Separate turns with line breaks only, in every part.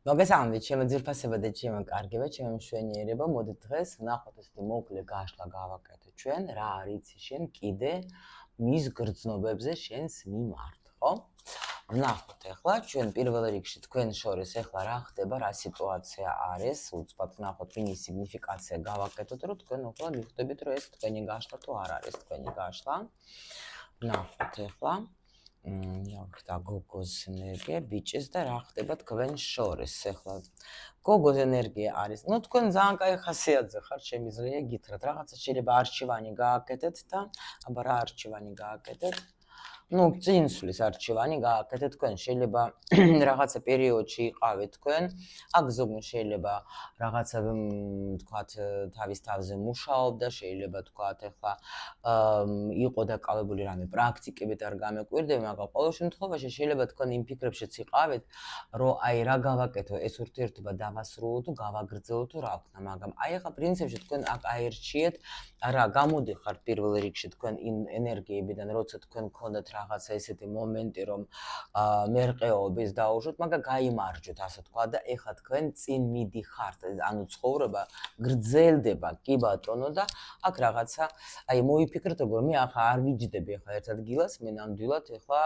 მოგესალმებით, ჩემო ძირფასება და ჩემო კარგება, ჩემო მშვენიერება. მოდით დღეს ვნახოთ ესეთი მოკლე გაშლა გავაკეთოთ ჩვენ, რა არის შენ კიდე მის გრძნობებზე შენს მიმართ, ხო? ვნახოთ ახლა ჩვენ პირველ რიგში თქვენ შორის ახლა რა ხდება, რა სიტუაცია არის, უცბად ვნახოთ მინის სიგნიფიკაცია გავაკეთოთ, რომ თქვენ ახლა მიხვდებით, რომ ეს თქვენი გაშლა თუ არ არის თქვენი გაშლა. ვნახოთ ახლა და გოგოს ენერგია ბიჭის და რა ხდება თქვენ შორის ახლა გოგოს ენერგია არის თქვენ ძალიან კაი ხასიათზე ხართ შემიძლია გითხრათ რაღაცა შეიძლება არჩევანი გააკეთეთ და აბა რა არჩევანი გააკეთეთ წინსვლის არჩევანი გააკეთეთ თქვენ შეიძლება რაღაცა პერიოდში იყავით თქვენ აქ ზოგმა შეიძლება რაღაცა თქვათ თავის თავზე მუშაობდა შეიძლება თქვათ ახლა იყო დაკავებული რამე პრაქტიკებით არ გამეკვირდება მაგრამ ყოველ შემთხვევაში შეიძლება თქვენ იმ ფიქრებშიც იყავით რომ აი რა გავაკეთო ეს ურთიერთობა დავასრულო თუ გავაგრძელო თუ რა ვქნა მაგრამ აი ახლა პრინციპში თქვენ აქ აერჩიეთ რა გამოდიხართ პირველ რიგში თქვენ იმ ენერგიებიდან როცა თქვენ გქონდათ რაღაცა ესეთი მომენტი რომ მერყეობის დაუშვოთ მაგრამ გაიმარჯვეთ ასე თქვა და ეხლა თქვენ წინ მიდიხართ ანუ ცხოვრება გრძელდება კი ბატონო და აქ რაღაცა აი მოიფიქრეთ რომ მე ახლა არ ვიჯდები ახლა ერთ ადგილას მე ნამდვილად ახლა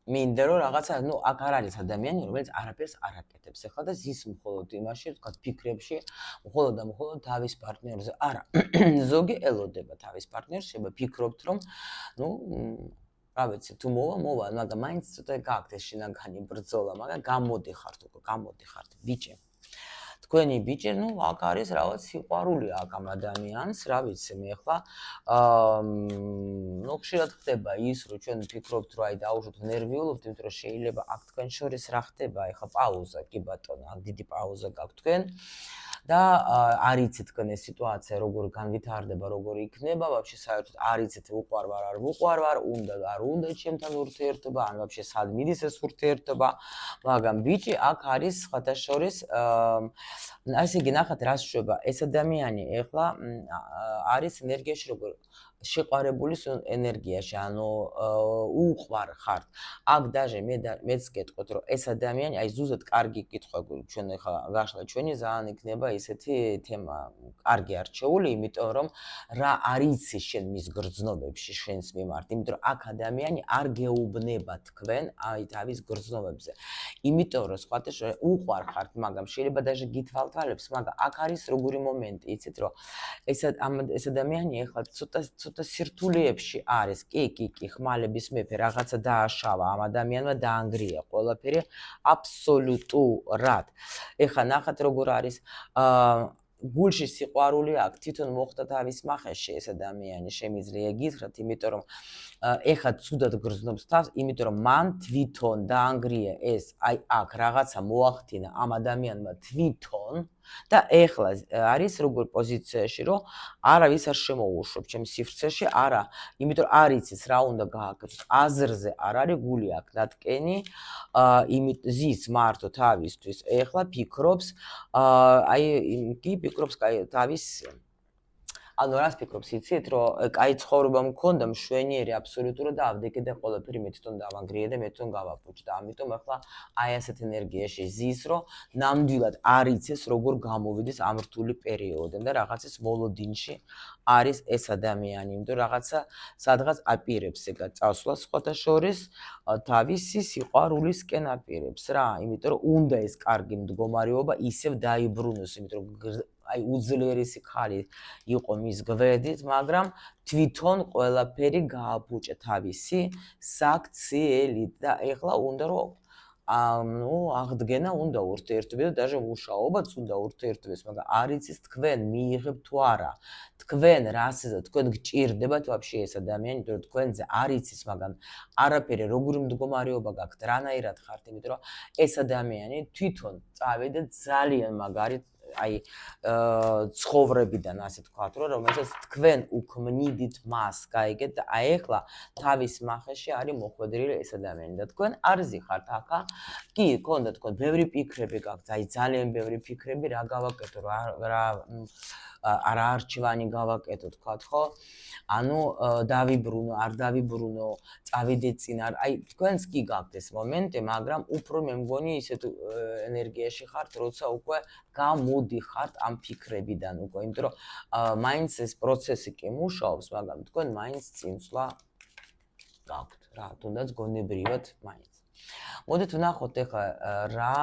მინდა რომ რაღაცა აქ არ არის ადამიანი რომელიც არაფერს არ აკეთებს ახლა და ზის მხოლოდ იმაში თქვა ფიქრებში მხოლოდ და მხოლოდ თავის პარტნიორზე არა ზოგი ელოდება თავის პარტნიორს შეიძლება ფიქრობთ რომ რა ვიცი თუ მოვა მაგრამ მაინც ცოტა გაქვთ ეს შინაგანი ბრძოლა მაგრამ გამოდიხართ უკვე გამოდიხართ ბიჭი თქვენი ბიჭი აქ არის რაღაც სიყვარული აქ ამ ადამიანს რა ვიცი მე ახლა ხშირად ხდება ის რომ ჩვენ ვფიქრობთ რომ აი დაუშვოთ ნერვიულობთ იმიტომ რომ შეიძლება აქ თქვენ შორის რა ხდება ახლა პაუზა კი ბატონო აქ დიდი პაუზა გაქვთ თქვენ და არ იცით თქვენ ეს სიტუაცია როგორ განვითარდება როგორ იქნება ვაფშე საერთოდ არ იცით უყვარვარ არ უყვარვარ უნდა არ უნდა ჩემთან ურთიერთობა ან ვაფშე სად მიდის ეს ურთიერთობა მაგრამ ბიჭი აქ არის სხვათა შორის ასე იგი ნახეთ რა შეება ეს ადამიანი ეხლა არის ენერგიაში როგორ შეყარებულის ენერგიაში ანუ უყვარ ხართ აქ даже მეც გეტყვით რომ ეს ადამიანი აი ზუსტად კარგი კითხვა ჩვენ ეხლა გაშლა ჩვენი ძალიან იქნება ესეთი თემა კარგი არჩეული იმიტომ რომ რა არის შენ მის გრძნობებში შენს მიმართ იმიტომ რომ აქ ადამიანი არ გეუბნება თქვენ აი თავის გრძნობებზე იმიტომ რომ სხვათა შორის უყვარ ხართ მაგრამ შეიძლება даже გითვალთვალებს მაგრამ აქ არის როგორი მომენტი იცით რომ ეს ადამიანი ეხლა ცოტა სირთულეებში არის კი ხმალების მეფე რაღაცა დააშავა ამ ადამიანმა დაანგრია ყველაფერი აბსოლუტურად ეხლა ნახეთ როგორ არის გულში სიყვარული აქვს თვითონ მოხდა თავის მახეში ეს ადამიანი შემიძლია გითხრათ იმიტომ რომ ეხლა ცუდად გრძნობს თავს იმიტომ რომ მან თვითონ დაანგრია ეს აი აქ რაღაცა მოახდინა ამ ადამიანმა თვითონ და ეხლა არის როგორ პოზიციაში რომ არავის არ შემოუშვებ ჩემს სივრცეში არა იმიტომ რომ არ იცის რა უნდა გააკეთოს აზრზე არ არის გული აქ დატკენი ზის მარტო თავისთვის ეხლა ფიქრობს აი კი ფიქრობს თავის ანუ რას ფიქრობს იცით რომ კაი ცხოვრება მქონდა მშვენიერი აბსოლუტურად და ავდექე და ყველაფერი მე თვითონ დავანგრიე და მე თვითონ გავაფუჭ და ამიტომ ახლა აი ასეთ ენერგიაში ზის რომ ნამდვილად არ იცის როგორ გამოვიდეს ამ რთული პერიოდიდან და რაღაცის მოლოდინში არის ეს ადამიანი იმიტომ რაღაცა სადღაც აპირებს ეგა წასვლას სხვათა შორის თავისი სიყვარულისკენ აპირებს რა იმიტომ რომ უნდა ეს კარგი მდგომარეობა ისევ დაიბრუნოს იმიტომ რომ აი უძლიერესი ხალი იყო მის გვერდით, მაგრამ თვითონ ყველაფერი გააფუჭა თავისი საქციელით და ეხლა უნდა რომ აღდგენა უნდა ურთიერთობები და даже მუშაობაც უნდა ურთიერთობებს, მაგრამ არ იცის თქვენ მიიღებთ თუ არა. თქვენ რასზე თქვენ გჭირდებათ ვაფშე ეს ადამიანი, იმიტომ რომ თქვენზე არ იცის, მაგრამ არაფერი როგორი მდგომარეობა გაქვთ, რანაირად ხართ, იმიტომ რომ ეს ადამიანი თვითონ წავიდა ძალიან მაგარი აი ცხოვრებიდან ასე თქვათ, რომელსაც თქვენ უქმნიდით მას, გაიგეთ და აი ეხლა თავის მახეში არის მოხვედრილი ეს ადამიანი და თქვენ არ ზიხართ ახლა კი გქონდა თქვენ ბევრი ფიქრები გაქვთ, აი ძალიან ბევრი ფიქრები რა გავაკეთო, რა არა არჩევანი გავაკეთო, თქვათ ხო? ანუ დავიბრუნო, არ დავიბრუნო, წავიდე წინ არ, აი თქვენს კი გაქვთ ეს მომენტი, მაგრამ უფრო მე მგონი ისეთ ენერგიაში ხართ, როცა უკვე გამოდიხართ ამ ფიქრებიდან უკვე, იმიტომ რომ მაინც ეს პროცესი კი მუშაობს, მაგრამ თქვენ მაინც წინსვლა გაქვთ რა, თუნდაც გონებრივად მაინც. მოდით ვნახოთ ახლა რა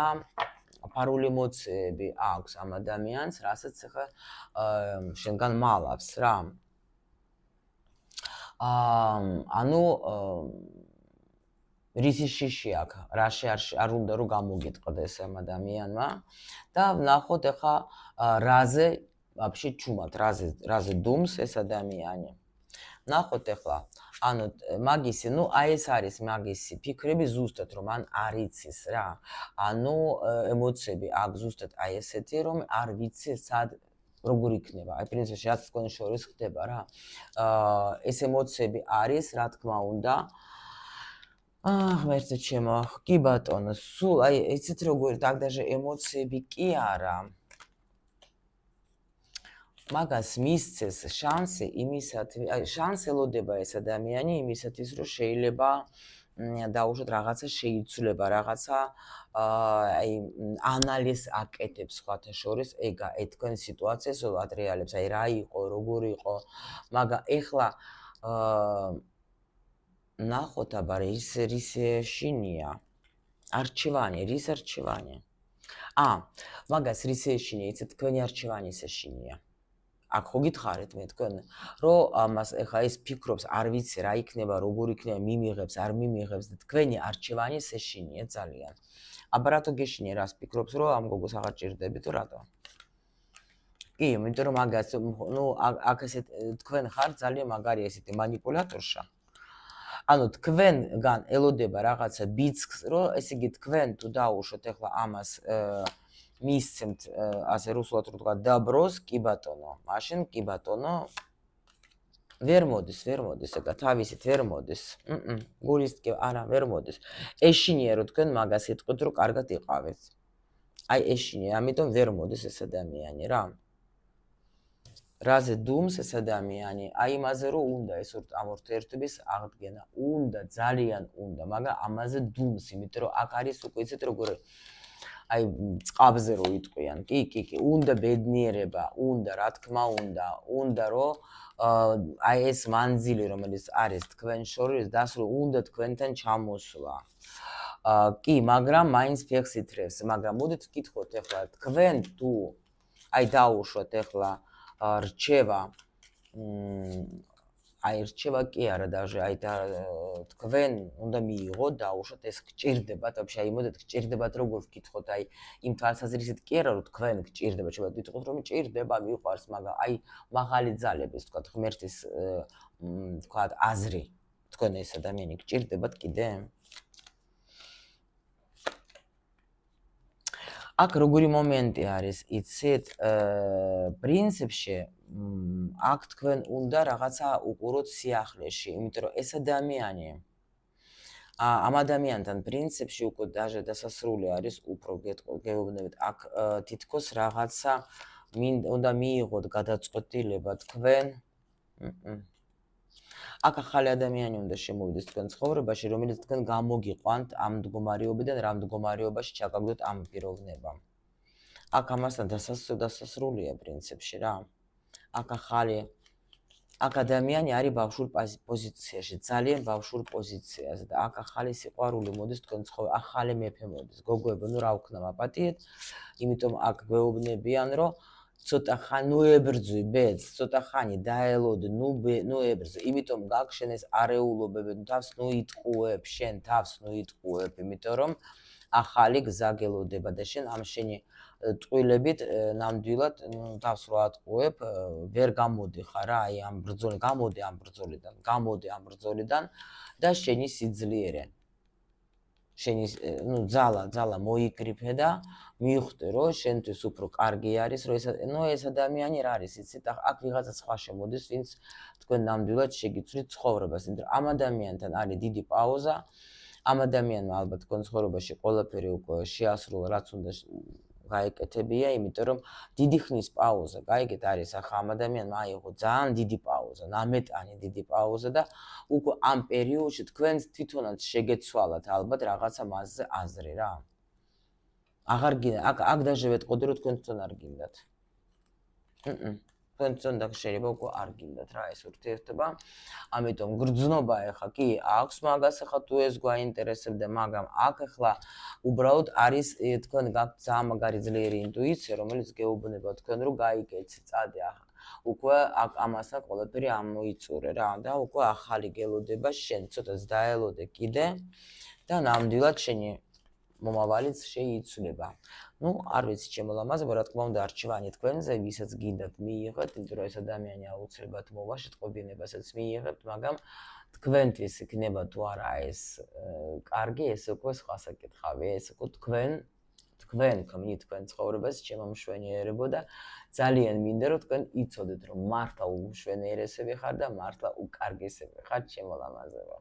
ფარული ემოციები აქვს ამ ადამიანს, რასაც ახლა შენგან მალავს რა. ანუ რისი შიში აქვს, რაში არ უნდა რომ გამოგიტყდეს ამ ადამიანმა და ვნახოთ ახლა რაზე вообще ჩუმად, რაზე დუმს ეს ადამიანი. ვნახოთ ახლა, ანუ მაგისი, ну აი ეს არის მაგისი ფიქრები ზუსტად რომ ან არ იცის რა. ანუ ემოციები აქვს ზუსტად აი ესეთი რომ არ ვიცი სად როგორ იქნება. აი პრინციპში რაც თქვენ შორის ხდება რა. ეს ემოციები არის, რა თქმა უნდა. ღმერთო ჩემო, კი ბატონო, სულ აი იცით როგორ დაგდაჟე ემოციები კი არა. მაგას მისცეს შანსი იმისათვის, აი შანსი ელოდება ეს ადამიანი იმისათვის, რომ შეიძლება დაუშვათ რაღაცა შეიცვლება, რაღაცა აი ანალიზს აკეთებს სხვათა შორის, ეგა თქვენ სიტუაციას ადრეალებს, აი რა იყო, როგორ იყო, მაგრამ ეხლა ნახოთ აბა რის შინია არჩევანი, რის არჩევანი? მაგას რის ეშინია, იცით თქვენი არჩევანი ეს ეშინია. აქ ხო გითხარით მე თქვენ, რომ ამას ეხლა ის ფიქრობს, არ ვიცი რა იქნება, როგორ იქნება, მიმიღებს, არ მიმიღებს და თქვენი არჩევანი ეშინია ძალიან. აბა რატო გეშინია, რას ფიქრობს, რომ ამ გოგოს აღარ ჭირდებით თუ რატო? კი, იმიტომ რომ მაგას, ну, აქ ესე თქვენ ხართ ძალიან მაგარი ესეთი манипуляторша. ანუ თქვენგან ელოდება რაღაცა ბიძგს, რომ ესე იგი თქვენ თუ დაუშვოთ ეხლა ამას მისცემთ ასე რუსულად რო თქვა დაბროს, კი ბატონო, მაშინ კი ბატონო ვერ მოდის ეგა თავისით ვერ მოდის. გულისტკი არა ვერ მოდის. ეშინია რომ თქვენ მაგას იტყვით რომ კარგად იყავით. აი ეშინია, ამიტომ ვერ მოდის ეს ადამიანი რა. რაზე დუმს ეს ადამიანი? აი იმაზე რომ უნდა ეს ამ ურთიერთობის აღდგენა. უნდა, ძალიან უნდა, მაგრამ ამაზე დუმს, იმიტომ რომ აქ არის უკვე იცით როგორ აი წყაბზე რო იტყვიან. კი, უნდა ბედნიერება, უნდა, რა თქმა უნდა რომ აი ეს მანძილი რომელიც არის თქვენ შორის დასრულდა, უნდა თქვენთან ჩამოსვლა. კი, მაგრამ მაინც ფეხს ითრევს, მაგრამ მოდით ვკითხოთ ახლა თქვენ თუ აი დაუშვათ ახლა რჩევა აი რჩევა კი არა даже აი და თქვენ უნდა მიიღოთ დაუშვათ ეს გჭირდებათ вообще აი მოდით გჭირდებათ როგორ ვკითხოთ აი იმ თვალსაზრისით კი არა რომ თქვენ გჭირდებათ შეიძლება ვიტყოთ რომ ჭირდება მიყვარს მაგრამ აი მაღალი ძალების თქვა ღმერთის თქვა აზრი თქვენ ეს ადამიანი გჭირდებათ კიდე აქ როგორი მომენტი არის, იცით, პრინციპში აქ თქვენ უნდა რაღაცა უყუროთ სიახლეში, იმიტომ რომ ეს ადამიანი ამ ადამიანთან პრინციპში უკვე даже დასასრული არის უფრო გეუბნებით, აქ თითქოს რაღაცა უნდა მიიღოთ გადაწყვეტილება თქვენ აქ ახალი ადამიანი უნდა შემოვიდეს თქვენ ცხოვრებაში, რომელიც თქვენ გამოგიყვანთ ამ მდგომარეობიდან, რა მდგომარეობაში ჩაგაგდოთ ამ პიროვნებამ. აქ ამასთან დასასრულია პრინციპში რა. აქ ადამიანი არის ბავშვურ პოზიციაში, ძალიან ბავშვურ პოზიციაზე და აქ ახალი სიყვარული მოდის თქვენ ცხოვრებაში, ახალი მეფე მოდის. გოგოებო, ნუ რა ვქნა მაპატიეთ, იმიტომ აქ გვეუბნებიან, რომ ცოტა ხანი ნუ ებრძვი ბედს, ცოტა ხანი დაელოდი, ნუ ებრძვი, იმიტომ გაგშენ ეს არეულობები, თავს ნუ იტყუებ, შენ თავს ნუ იტყუებ, იმიტომ რომ ახალი გზა გელოდება და შენ ამ შენი ტყუილებით ნამდვილად თავს რო ატყუებ, ვერ გამოდი ხარ რა, აი ამ ბრძოლიდან და შენი სიძლიერე. შენი ნუ ძალა მოიკრიფე და მივხვდი რომ შენთვის უფრო კარგი არის რომ ეს ადამიანი რა არის იცით აქ ვიღაცა სხვა შემოდის ვინც თქვენ ნამდვილად შეგიცვლით ცხოვრებას იმიტომ რომ ამ ადამიანთან არის დიდი პაუზა ამ ადამიანმა ალბათ თქვენ ცხოვრებაში ყველაფერი უკვე შეასრულა რაც უნდა გაეკეთებია იმიტომ რომ დიდი ხნის პაუზა გაიგეთ არის ახლა ამ ადამიანმა აიღო ძალიან დიდი პაუზა ნამეტანი დიდი პაუზა და უკვე ამ პერიოდში თქვენ თვითონაც შეგეცვალათ ალბათ რაღაცა მასზე აზრი რა აღარ გინდა აქ დაჟე ვეტყოდი რომ თქვენ თვითონ არ გინდათ თქვენ თვითონ და შეიძლება უკვე არ გინდათ რა ეს ურთიერთობა ამიტომ გრძნობა ეხა კი აქვს მაგას ეხა თუ ეს გვაინტერესებდა მაგრამ აქ ეხლა უბრალოდ არის თქვენ გაქვთ ძალიან მაგარი ძლიერი ინტუიცია რომელიც გეუბნება თქვენ რომ გაიგეცი წადე ახლა უკვე აქ ამასთან ყველაფერი ამოიწურე რა და უკვე ახალი გელოდება შენ ცოტაც დაელოდე კიდე და ნამდვილად შენი მომავალიც შეიცვლება. ნუ არ ვიცი ჩემო ლამაზებო, რა თქმა უნდა არჩევანი თქვენზე, ვისაც გინდათ მიიღეთ, იმიტომ რომ ეს ადამიანი აუცილებლად მოვა შეტყობინებასაც მიიღებთ, მაგრამ თქვენთვის იქნება თუ არა ეს კარგი, ეს უკვე სხვა საკითხავია, ეს უკვე თქვენ ქმნით თქვენ ცხოვრებას, ჩემო მშვენიერებო და ძალიან მინდა რომ თქვენ იცოდეთ რომ მართლა უმშვენიერესები ხარ და მართლა უკარგესები ხარ, ჩემო ლამაზებო.